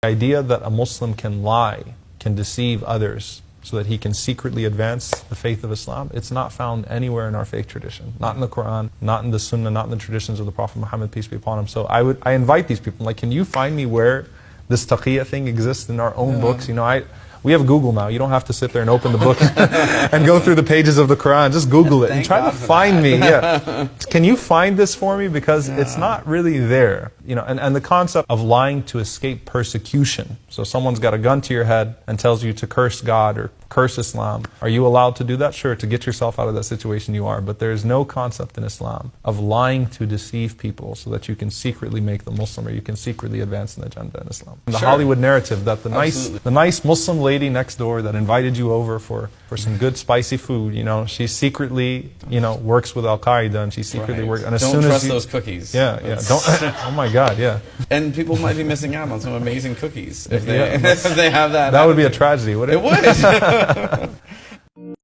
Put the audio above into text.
The idea that a Muslim can lie, can deceive others so that he can secretly advance the faith of Islam, it's not found anywhere in our faith tradition. Not in the Quran, not in the Sunnah, not in the traditions of the Prophet Muhammad, peace be upon him. So I invite these people, like, can you find me where this taqiyya thing exists in our own books? You know, we have Google now. You don't have to sit there and open the book and go through the pages of the Quran. Just Google it and try to find me. Yeah. Can you find this for me? Because it's not really there. You know, and the concept of lying to escape persecution. So someone's got a gun to your head and tells you to curse God or curse Islam. Are you allowed to do that? Sure, to get yourself out of that situation you are. But there is no concept in Islam of lying to deceive people so that you can secretly make them Muslim or you can secretly advance an agenda in Islam. The Hollywood narrative that the nice Muslim lady next door that invited you over for some good spicy food, you know, she secretly, you know, works with Al-Qaeda and she secretly works. And as don't soon trust as those cookies. Yeah. Don't. Oh my God. Yeah. And people might be missing out on some amazing cookies if they have that. That would be a tragedy, wouldn't it? It would.